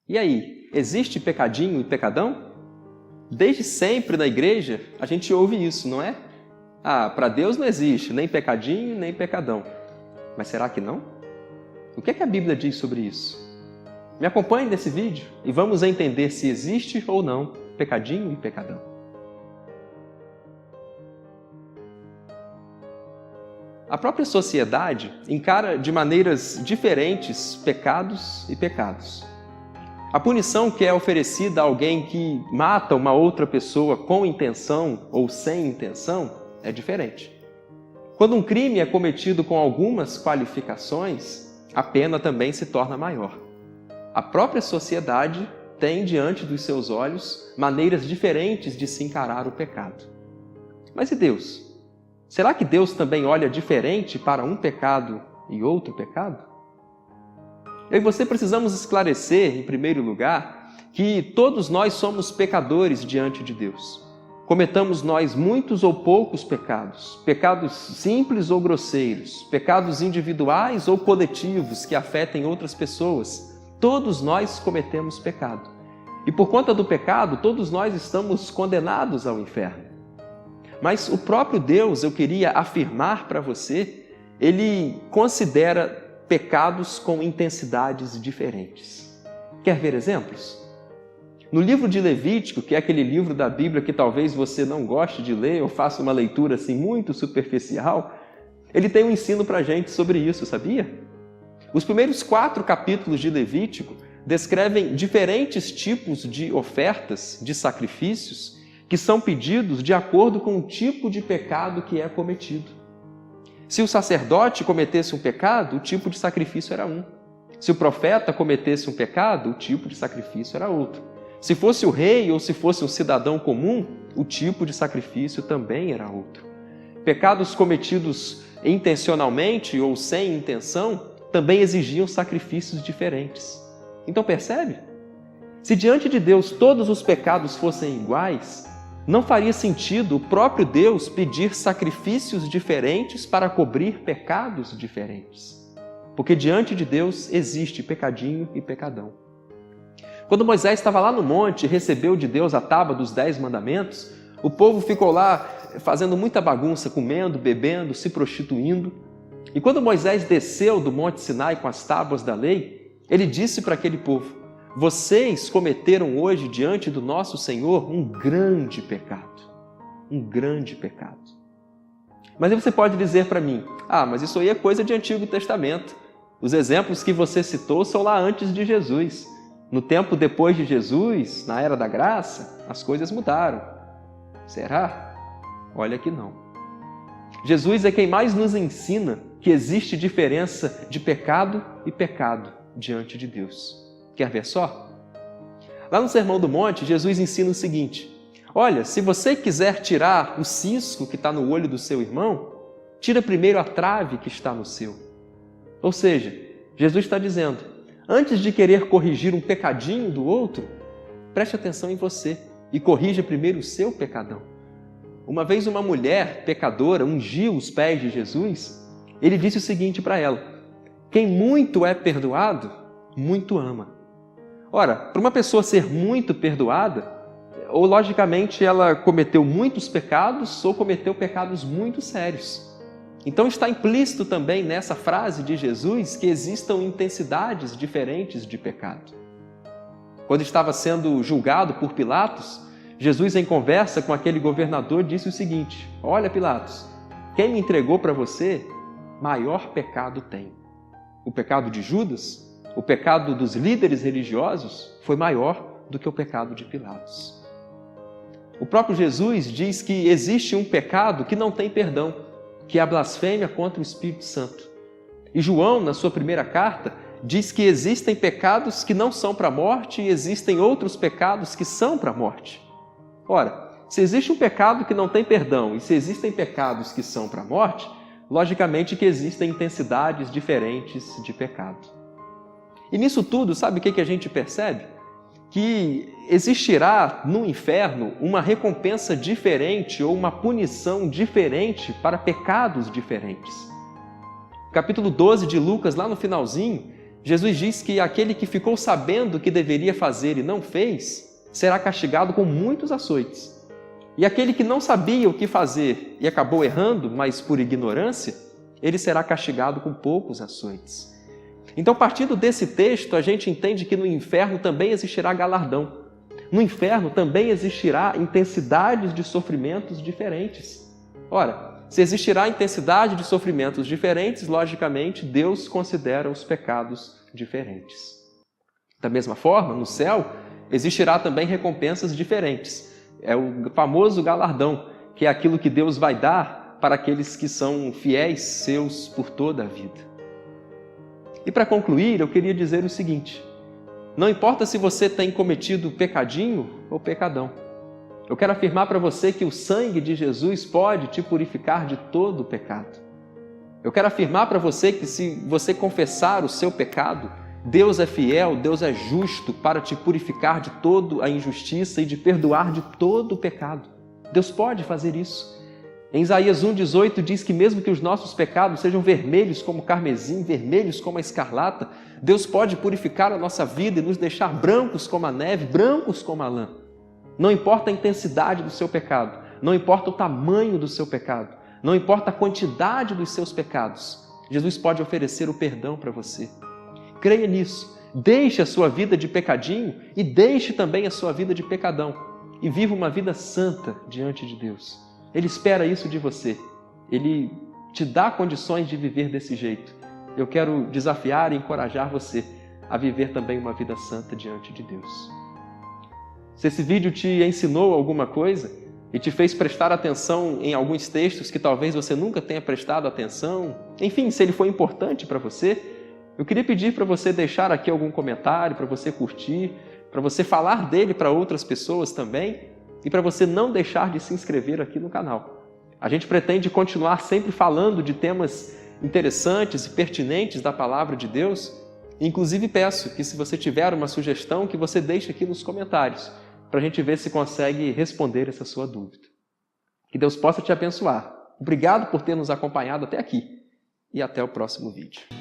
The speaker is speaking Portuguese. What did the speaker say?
E aí, existe pecadinho e pecadão? Desde sempre na igreja a gente ouve isso, não é? Para Deus não existe nem pecadinho nem pecadão. Mas será que não? O que é que a Bíblia diz sobre isso? Me acompanhe nesse vídeo e vamos entender se existe ou não pecadinho e pecadão. A própria sociedade encara de maneiras diferentes pecados e pecados. A punição que é oferecida a alguém que mata uma outra pessoa com intenção ou sem intenção é diferente. Quando um crime é cometido com algumas qualificações, a pena também se torna maior. A própria sociedade tem diante dos seus olhos maneiras diferentes de se encarar o pecado. Mas e Deus? Será que Deus também olha diferente para um pecado e outro pecado? Eu e você precisamos esclarecer, em primeiro lugar, que todos nós somos pecadores diante de Deus. Cometamos nós muitos ou poucos pecados, pecados simples ou grosseiros, pecados individuais ou coletivos que afetem outras pessoas. Todos nós cometemos pecado. E por conta do pecado, todos nós estamos condenados ao inferno. Mas o próprio Deus, eu queria afirmar para você, Ele considera pecados com intensidades diferentes. Quer ver exemplos? No livro de Levítico, que é aquele livro da Bíblia que talvez você não goste de ler ou faça uma leitura assim muito superficial, ele tem um ensino para a gente sobre isso, sabia? Os primeiros 4 capítulos de Levítico descrevem diferentes tipos de ofertas, de sacrifícios, que são pedidos de acordo com o tipo de pecado que é cometido. Se o sacerdote cometesse um pecado, o tipo de sacrifício era um. Se o profeta cometesse um pecado, o tipo de sacrifício era outro. Se fosse o rei ou se fosse um cidadão comum, o tipo de sacrifício também era outro. Pecados cometidos intencionalmente ou sem intenção também exigiam sacrifícios diferentes. Então percebe? Se diante de Deus todos os pecados fossem iguais, não faria sentido o próprio Deus pedir sacrifícios diferentes para cobrir pecados diferentes. Porque diante de Deus existe pecadinho e pecadão. Quando Moisés estava lá no monte e recebeu de Deus a tábua dos 10 mandamentos, o povo ficou lá fazendo muita bagunça, comendo, bebendo, se prostituindo. E quando Moisés desceu do Monte Sinai com as tábuas da lei, ele disse para aquele povo: vocês cometeram hoje diante do nosso Senhor um grande pecado. Um grande pecado. Mas aí você pode dizer para mim: mas isso aí é coisa de Antigo Testamento. Os exemplos que você citou são lá antes de Jesus. No tempo depois de Jesus, na Era da Graça, as coisas mudaram. Será? Olha que não. Jesus é quem mais nos ensina que existe diferença de pecado e pecado diante de Deus. Quer ver só? Lá no Sermão do Monte, Jesus ensina o seguinte: olha, se você quiser tirar o cisco que está no olho do seu irmão, tira primeiro a trave que está no seu. Ou seja, Jesus está dizendo, antes de querer corrigir um pecadinho do outro, preste atenção em você e corrija primeiro o seu pecadão. Uma vez uma mulher pecadora ungiu os pés de Jesus, ele disse o seguinte para ela: quem muito é perdoado, muito ama. Ora, para uma pessoa ser muito perdoada, ou logicamente ela cometeu muitos pecados ou cometeu pecados muito sérios. Então está implícito também nessa frase de Jesus que existam intensidades diferentes de pecado. Quando estava sendo julgado por Pilatos, Jesus, em conversa com aquele governador, disse o seguinte: olha, Pilatos, quem me entregou para você, maior pecado tem. O pecado de Judas, o pecado dos líderes religiosos, foi maior do que o pecado de Pilatos. O próprio Jesus diz que existe um pecado que não tem perdão, que é a blasfêmia contra o Espírito Santo. E João, na sua primeira carta, diz que existem pecados que não são para a morte e existem outros pecados que são para a morte. Ora, se existe um pecado que não tem perdão e se existem pecados que são para a morte, logicamente que existem intensidades diferentes de pecado. E nisso tudo, sabe o que a gente percebe? Que existirá no inferno uma recompensa diferente ou uma punição diferente para pecados diferentes. Capítulo 12 de Lucas, lá no finalzinho, Jesus diz que aquele que ficou sabendo o que deveria fazer e não fez, será castigado com muitos açoites. E aquele que não sabia o que fazer e acabou errando, mas por ignorância, ele será castigado com poucos açoites. Então, partindo desse texto, a gente entende que no inferno também existirá galardão. No inferno também existirá intensidades de sofrimentos diferentes. Ora, se existirá intensidade de sofrimentos diferentes, logicamente, Deus considera os pecados diferentes. Da mesma forma, no céu, existirá também recompensas diferentes. É o famoso galardão, que é aquilo que Deus vai dar para aqueles que são fiéis seus por toda a vida. E para concluir, eu queria dizer o seguinte: não importa se você tem cometido pecadinho ou pecadão. Eu quero afirmar para você que o sangue de Jesus pode te purificar de todo o pecado. Eu quero afirmar para você que se você confessar o seu pecado, Deus é fiel, Deus é justo para te purificar de toda a injustiça e de perdoar de todo o pecado. Deus pode fazer isso. Em Isaías 1,18 diz que mesmo que os nossos pecados sejam vermelhos como o carmesim, vermelhos como a escarlata, Deus pode purificar a nossa vida e nos deixar brancos como a neve, brancos como a lã. Não importa a intensidade do seu pecado, não importa o tamanho do seu pecado, não importa a quantidade dos seus pecados, Jesus pode oferecer o perdão para você. Creia nisso. Deixe a sua vida de pecadinho e deixe também a sua vida de pecadão e viva uma vida santa diante de Deus. Ele espera isso de você. Ele te dá condições de viver desse jeito. Eu quero desafiar e encorajar você a viver também uma vida santa diante de Deus. Se esse vídeo te ensinou alguma coisa e te fez prestar atenção em alguns textos que talvez você nunca tenha prestado atenção, enfim, se ele foi importante para você, eu queria pedir para você deixar aqui algum comentário, para você curtir, para você falar dele para outras pessoas também, e para você não deixar de se inscrever aqui no canal. A gente pretende continuar sempre falando de temas interessantes e pertinentes da Palavra de Deus. Inclusive peço que, se você tiver uma sugestão, que você deixe aqui nos comentários, para a gente ver se consegue responder essa sua dúvida. Que Deus possa te abençoar. Obrigado por ter nos acompanhado até aqui e até o próximo vídeo.